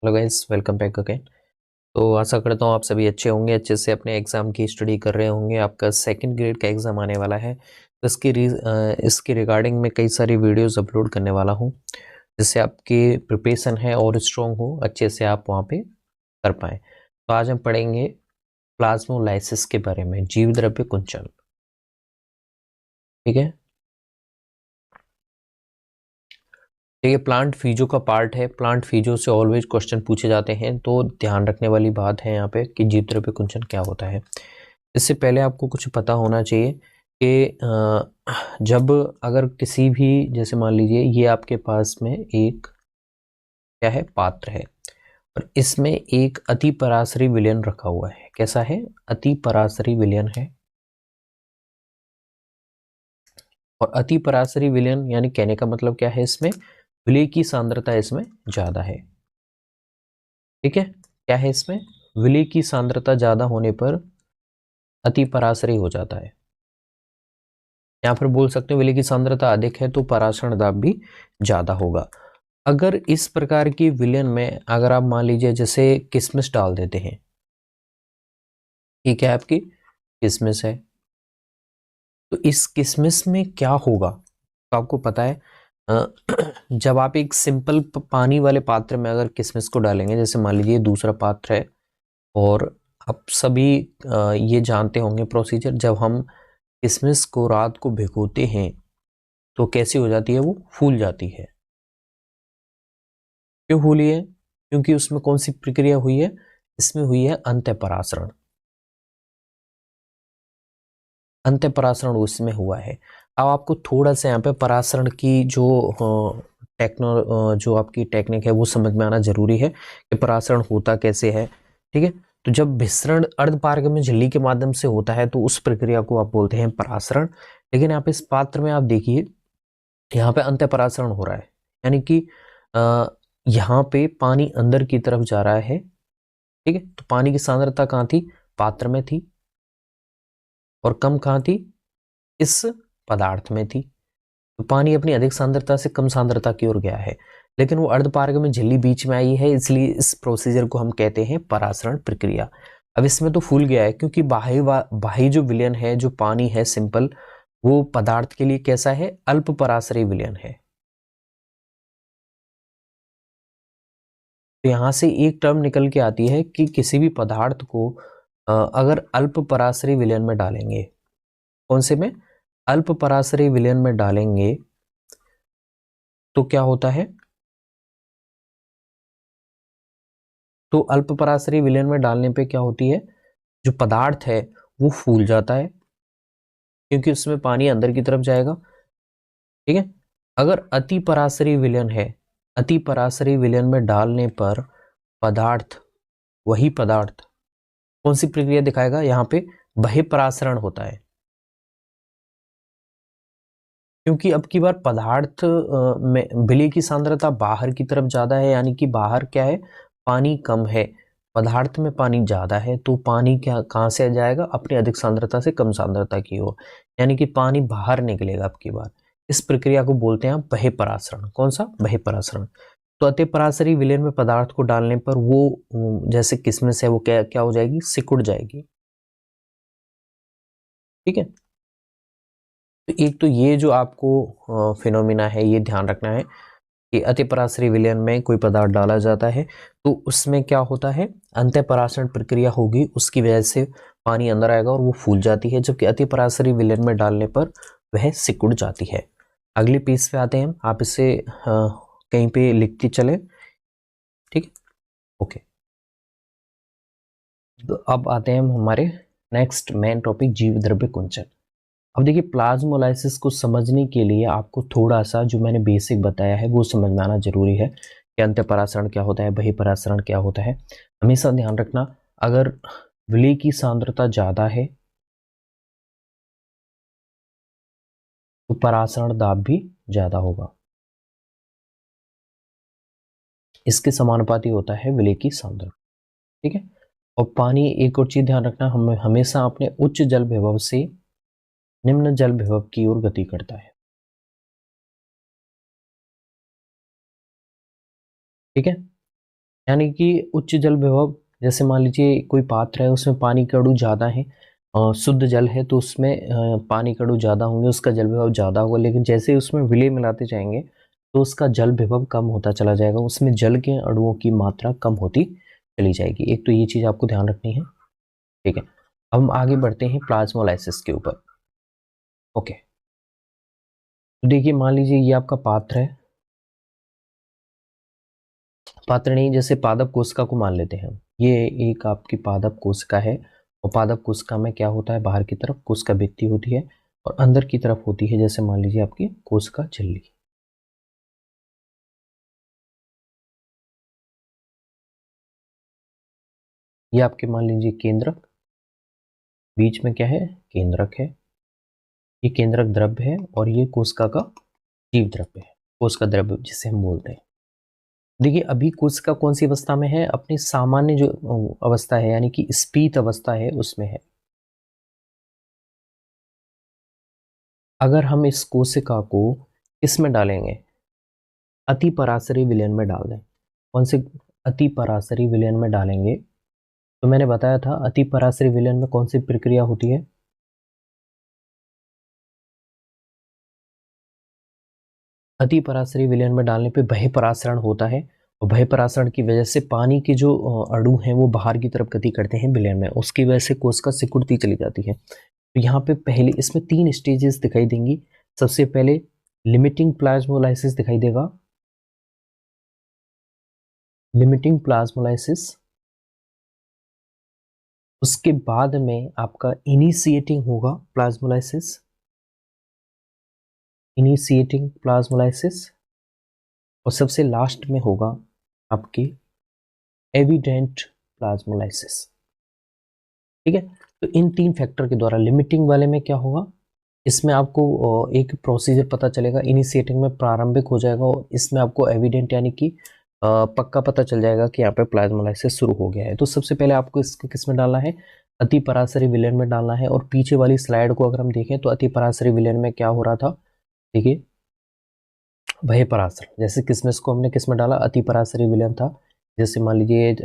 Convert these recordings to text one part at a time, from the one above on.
Hello guys, welcome back again. तो आशा करता हूँ आप सभी अच्छे होंगे, अच्छे से अपने एग्ज़ाम की स्टडी कर रहे होंगे। आपका सेकंड ग्रेड का एग्ज़ाम आने वाला है, तो इसकी रिगार्डिंग मैं कई सारी वीडियोस अपलोड करने वाला हूँ, जिससे आपकी प्रिपरेशन है और स्ट्रॉन्ग हो, अच्छे से आप वहाँ पे कर पाएँ। तो आज हम पढ़ेंगे प्लाज्मोलाइसिस के बारे में, जीव द्रव्य कुंचन। ठीक है, तो ये प्लांट फीजो का पार्ट है। प्लांट फीजो से ऑलवेज क्वेश्चन पूछे जाते हैं, तो ध्यान रखने वाली बात है यहाँ पे कि जीव द्रव्य कुंचन क्या होता है। इससे पहले आपको कुछ पता होना चाहिए कि जब अगर किसी भी, जैसे मान लीजिए ये आपके पास में एक क्या है, पात्र है, और इसमें एक अति पराशरी विलयन रखा हुआ है। कैसा है? अति पराशरी विलयन है। और अति पराशरी विलयन यानी कहने का मतलब क्या है, इसमें विलय की सांद्रता इसमें ज्यादा है। ठीक है, क्या है इसमें? विलय की सांद्रता ज्यादा होने पर अति पराशरी हो जाता है। यहाँ पर बोल सकते हैं विलय की सांद्रता अधिक है तो पराशरण दाब भी ज्यादा होगा। अगर इस प्रकार की विलयन में अगर आप मान लीजिए जैसे किशमिश डाल देते हैं, ये क्या है आपकी किशमिश है, तो इस किशमिश में क्या होगा तो आपको पता है। अ, जब आप एक सिंपल पानी वाले पात्र में अगर किशमिश को डालेंगे, जैसे मान लीजिए दूसरा पात्र है, और आप सभी ये जानते होंगे प्रोसीजर, जब हम किशमिश को रात को भिगोते हैं तो कैसी हो जाती है, वो फूल जाती है। क्यों फूली है? क्योंकि उसमें कौन सी प्रक्रिया हुई है, इसमें हुई है अंतःपराशरण। अंतःपराशरण उसमें हुआ है। अब आपको थोड़ा सा यहाँ पे पराशरण की जो जो आपकी टेक्निक है वो समझ में आना जरूरी है कि पराशरण होता कैसे है। ठीक है, तो जब भिसरण अर्धपारगम्य झिल्ली के माध्यम से होता है तो उस प्रक्रिया को आप बोलते हैं पराशरण। लेकिन यहाँ पे इस पात्र में आप देखिए, यहाँ पे अंतःपराशरण हो रहा है, यानी कि अ, यहाँ पे पानी अंदर की तरफ जा रहा है। ठीक है, तो पानी की सांद्रता कहाँ थी? पात्र में थी। और कम कहाँ थी? इस पदार्थ में थी। तो पानी अपनी अधिक सांद्रता से कम सांद्रता की ओर गया है, लेकिन वो अर्धपारगम्य झिल्ली बीच में आई है, इसलिए इस प्रोसीजर को हम कहते हैं परासरण प्रक्रिया। अब इसमें तो फूल गया है, क्योंकि बाह्य जो विलयन है, जो पानी है सिंपल, वो पदार्थ के लिए कैसा है? अल्प पराशरी विलयन है। तो यहां से एक टर्म निकल के आती है कि किसी भी पदार्थ को अगर अल्प पराशरी विलयन में डालेंगे, कौन से में? अल्प पराशरी विलयन में डालेंगे, तो क्या होता है? तो अल्प पराशरी विलयन में डालने पे क्या होती है, जो पदार्थ है वो फूल जाता है, क्योंकि उसमें पानी अंदर की तरफ जाएगा। ठीक है, अगर अति पराशरी विलयन है, अति पराशरी विलयन में डालने पर पदार्थ, वही पदार्थ कौन सी प्रक्रिया दिखाएगा? यहाँ पे बहिःपरासरण होता है, क्योंकि अब की बार पदार्थ में विलय की सांद्रता बाहर की तरफ ज्यादा है, यानी कि बाहर क्या है, पानी कम है, पदार्थ में पानी ज्यादा है, तो पानी क्या कहाँ से जाएगा? अपनी अधिक सांद्रता से कम सांद्रता की ओर, यानी कि पानी बाहर निकलेगा अब की बार। इस प्रक्रिया को बोलते हैं बहिःपरासरण। कौन सा? बहिःपरासरण। तो अति पराशरी विलयन में पदार्थ को डालने पर वो जैसे किसमिस है, वो क्या क्या हो जाएगी? सिकुड़ जाएगी। ठीक है, तो एक तो ये जो आपको फिनोमिना है, ये ध्यान रखना है कि अतिपराशरी विलयन में कोई पदार्थ डाला जाता है तो उसमें क्या होता है, अंतःपराशरण प्रक्रिया होगी, उसकी वजह से पानी अंदर आएगा और वो फूल जाती है, जबकि अतिपराशरी विलयन में डालने पर वह सिकुड़ जाती है। अगली पीस पे आते हैं, आप इसे कहीं पे लिखते चले। ठीक है, ओके। तो अब आते हैं हम हमारे नेक्स्ट मेन टॉपिक, जीव द्रव्य कुंचन। अब देखिए, प्लाज्मोलाइसिस को समझने के लिए आपको थोड़ा सा जो मैंने बेसिक बताया है वो समझ में आना जरूरी है कि अंतःपराशरण क्या होता है, बहिःपराशरण क्या होता है। हमेशा ध्यान रखना, अगर विलय की सांद्रता ज्यादा है तो पराशरण दाब भी ज्यादा होगा। इसके समानुपाती होता है विलय की सांद्रता। ठीक है, और पानी, एक और चीज ध्यान रखना, हम हमेशा अपने उच्च जल विभव से निम्न जल विभव की ओर गति करता है। ठीक है, यानी कि उच्च जल विभव, जैसे मान लीजिए कोई पात्र है उसमें पानी के अणु ज़्यादा है, शुद्ध जल है तो उसमें पानी के अणु ज़्यादा होंगे, उसका जल विभव ज़्यादा होगा। लेकिन जैसे उसमें विलय मिलाते जाएंगे तो उसका जल विभव कम होता चला जाएगा, उसमें जल के अणुओं की मात्रा कम होती चली जाएगी। एक तो ये चीज़ आपको ध्यान रखनी है, ठीक है। अब हम आगे बढ़ते हैं प्लाज्मोलाइसिस के ऊपर। ओके, तो देखिए मान लीजिए ये आपका पात्र है, पात्र नहीं, जैसे पादप कोशिका को मान लेते हैं। ये एक आपकी पादप कोशिका है, और पादप कोशिका में क्या होता है, बाहर की तरफ कोशिका भित्ति होती है और अंदर की तरफ होती है, जैसे मान लीजिए आपकी कोशिका झिल्ली। ये आपके मान लीजिए केंद्रक, बीच में क्या है, केंद्रक है, ये केंद्रक द्रव्य है, और ये कोशिका का जीव द्रव्य है, कोशिका द्रव्य जिसे हम बोलते हैं। देखिए अभी कोशिका कौन सी अवस्था में है, अपनी सामान्य जो अवस्था है यानी कि स्पीत अवस्था है उसमें है। अगर हम इस कोशिका को इसमें डालेंगे, अति पराशरी विलयन में डाल दें, कौन से, अति पराशरी विलयन में डालेंगे, तो मैंने बताया था अति पराशरी विलयन में कौन सी प्रक्रिया होती है, अति पराशरी विलयन में डालने पे बह्य परासरण होता है, और बह्य परासरण की वजह से पानी के जो अणु हैं वो बाहर की तरफ गति करते हैं विलयन में, उसकी वजह से कोशिका सिकुड़ती चली जाती है। तो यहाँ पे पहले इसमें 3 स्टेजेस दिखाई देंगी। सबसे पहले लिमिटिंग प्लाज्मोलाइसिस दिखाई देगा, लिमिटिंग प्लाज्मोलाइसिस, उसके बाद में आपका इनिशिएटिंग होगा प्लाज्मोलाइसिस, इनिशिएटिंग प्लाज्मोलाइसिस, और सबसे लास्ट में होगा आपकी एविडेंट प्लाज्मोलाइसिस। ठीक है, तो इन 3 फैक्टर के द्वारा लिमिटिंग वाले में क्या होगा, इसमें आपको एक प्रोसीजर पता चलेगा, इनिशिएटिंग में प्रारंभिक हो जाएगा, और इसमें आपको एविडेंट यानी कि पक्का पता चल जाएगा कि यहाँ पे प्लाज्मोलाइसिस शुरू हो गया है। तो सबसे पहले आपको इसको किस में डालना है, अति पराशरी विलयन में डालना है। और पीछे वाली स्लाइड को अगर हम देखें तो अति पराशरी विलयन में क्या हो रहा था, देखिए बह्य पराशर, जैसे किसमिस को हमने किस में डाला, अति पराशरी विलयन था। जैसे मान लीजिए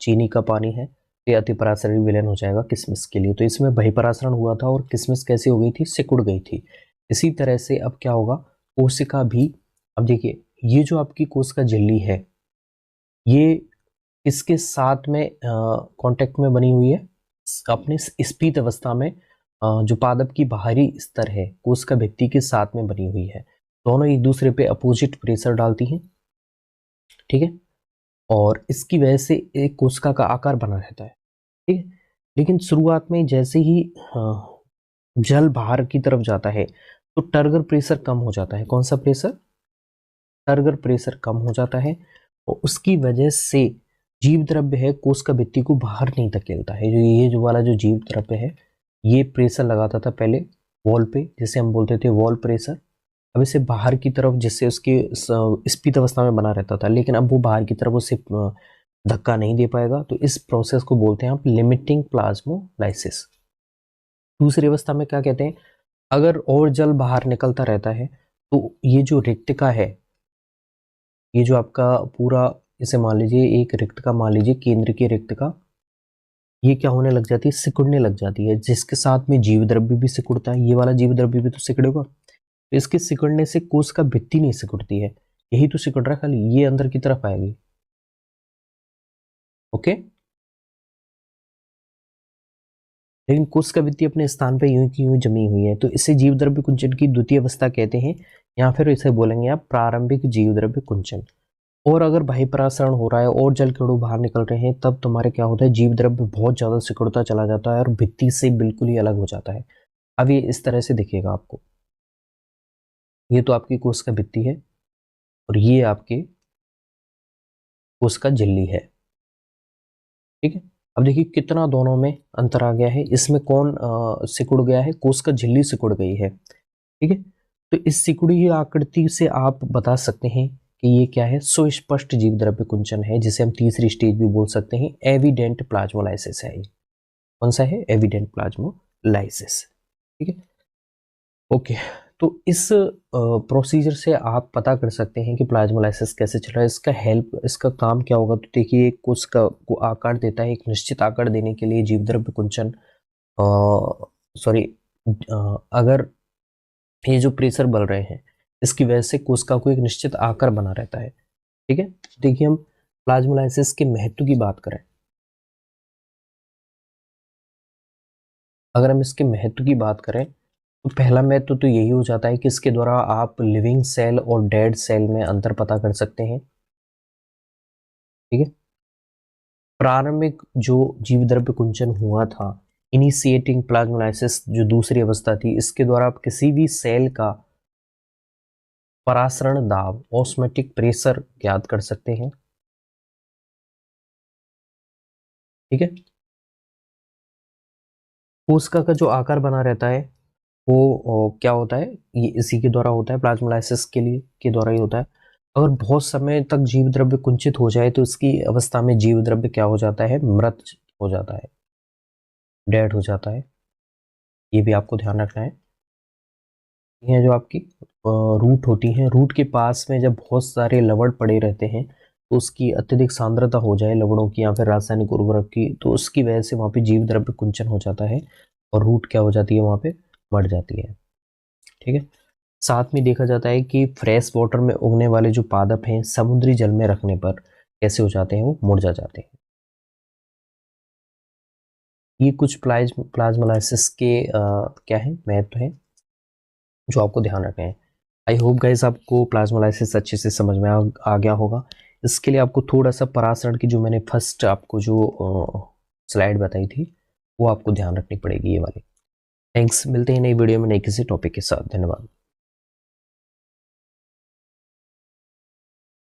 चीनी का पानी है, ये अति पराशरी विलयन हो जाएगा किसमिस के लिए, तो इसमें बह्य पराशरण हुआ था और किसमिस कैसी हो गई थी, सिकुड़ गई थी। इसी तरह से अब क्या होगा, कोशिका भी, अब देखिए ये जो आपकी कोशिका झिल्ली है, ये इसके साथ में कांटेक्ट में बनी हुई है, अपने स्पीत अवस्था में जो पादप की बाहरी स्तर है कोशिका भित्ति के साथ में बनी हुई है, दोनों एक दूसरे पे अपोजिट प्रेशर डालती हैं, ठीक है, और इसकी वजह से एक कोशिका का आकार बना रहता है, ठीक है। लेकिन शुरुआत में जैसे ही जल बाहर की तरफ जाता है तो टर्गर प्रेशर कम हो जाता है, कौन सा प्रेशर, टर्गर प्रेशर कम हो जाता है, और उसकी वजह से जीव द्रव्य है कोशिका भित्ति को बाहर नहीं धकेलता है। जो ये जो वाला जो जीव द्रव्य है ये प्रेशर लगाता था पहले वॉल पे, जिसे हम बोलते थे वॉल प्रेशर, अब इसे बाहर की तरफ, जिससे उसकी स्पीत अवस्था में बना रहता था, लेकिन अब वो बाहर की तरफ उसे धक्का नहीं दे पाएगा, तो इस प्रोसेस को बोलते हैं आप लिमिटिंग प्लाज्मोलाइसिस। दूसरी अवस्था में क्या कहते हैं, अगर और जल बाहर निकलता रहता है तो ये जो रिक्तिका है, ये जो आपका पूरा, इसे मान लीजिए एक रिक्तिका मान लीजिए, केंद्र की रिक्तिका, ये क्या होने लग जाती है, सिकुड़ने लग जाती है, जिसके साथ में जीव द्रव्य भी सिकुड़ता है, ये वाला जीव द्रव्य भी तो सिकुड़ेगा, तो इसके सिकुड़ने से कोशिका भित्ति नहीं सिकुड़ती है, यही तो सिकुड़ रहा है खाली, ये अंदर की तरफ आएगी, ओके। लेकिन कोशिका भित्ति अपने स्थान पे यूं की यूं जमी हुई है, तो इसे जीव द्रव्य कुंचन की द्वितीय अवस्था कहते हैं, या फिर इसे बोलेंगे आप प्रारंभिक जीव द्रव्य कुंचन। और अगर बाह्य परासरण हो रहा है और जल के अणु बाहर निकल रहे हैं, तब तुम्हारे क्या होता है, जीव द्रव्य बहुत ज्यादा सिकुड़ता चला जाता है और भित्ति से बिल्कुल ही अलग हो जाता है। अब ये इस तरह से दिखेगा आपको, ये तो आपकी कोशिका भित्ति है और ये आपकी कोशिका झिल्ली है, ठीक है। अब देखिए कितना दोनों में अंतर आ गया है, इसमें कौन सिकुड़ गया है, कोशिका झिल्ली सिकुड़ गई है, ठीक है। तो इस सिकुड़ी हुई आकृति से आप बता सकते हैं कि ये क्या है, सुस्पष्ट जीव द्रव्य कुंचन है, जिसे हम तीसरी स्टेज भी बोल सकते हैं, एविडेंट प्लाज्मोलाइसिस है। कौन सा है, एविडेंट प्लाज्मोलाइसिस, ठीक है, ओके। तो इस प्रोसीजर से आप पता कर सकते हैं कि प्लाज्मोलाइसिस कैसे चल रहा है, इसका काम क्या होगा। तो देखिए, कोशिका को आकार देता है, एक निश्चित आकार देने के लिए जीवद्रव्य कुंचन सॉरी अगर ये जो प्रेशर बढ़ रहे हैं इसकी वजह से कोशिका को एक निश्चित आकार बना रहता है। ठीक है, देखिए हम प्लाज्मोलाइसिस के महत्व की बात करें, अगर हम इसके महत्व की बात करें तो पहला महत्व तो यही हो जाता है कि इसके द्वारा आप लिविंग सेल और डेड सेल में अंतर पता कर सकते हैं। ठीक है, प्रारंभिक जो जीवद्रव्य कुंचन हुआ था, इनिशिएटिंग प्लाज्मोलाइसिस जो दूसरी अवस्था थी, इसके द्वारा आप किसी भी सेल का परासरण दाब ऑस्मोटिक प्रेशर ज्ञात कर सकते हैं। ठीक है, कोशिका का जो आकार बना रहता है वो क्या होता है, ये इसी के द्वारा होता है, प्लाज्मोलाइसिस के द्वारा ही होता है। अगर बहुत समय तक जीव द्रव्य कुंचित हो जाए तो इसकी अवस्था में जीव द्रव्य क्या हो जाता है, मृत हो जाता है, डेड हो जाता है। ये भी आपको ध्यान रखना है। ये जो आपकी रूट होती हैं, रूट के पास में जब बहुत सारे लवण पड़े रहते हैं तो उसकी अत्यधिक सांद्रता हो जाए लवणों की या फिर रासायनिक उर्वरक की, तो उसकी वजह से वहाँ पे जीव द्रव्य कुंचन हो जाता है और रूट क्या हो जाती है, वहाँ पे मर जाती है। ठीक है, साथ में देखा जाता है कि फ्रेश वाटर में उगने वाले जो पादप हैं समुद्री जल में रखने पर कैसे हो जाते हैं, वो मुरझा जाते हैं। ये कुछ प्लाज्मोलाइसिस के क्या है, महत्व है जो आपको ध्यान रखना है। आई होप गाइस आपको प्लाज्मोलाइसिस अच्छे से समझ में आ गया होगा। इसके लिए आपको थोड़ा सा परासरण की जो मैंने फर्स्ट आपको जो स्लाइड बताई थी वो आपको ध्यान रखनी पड़ेगी, ये वाली। थैंक्स, मिलते हैं नई वीडियो में नई किसी टॉपिक के साथ। धन्यवाद।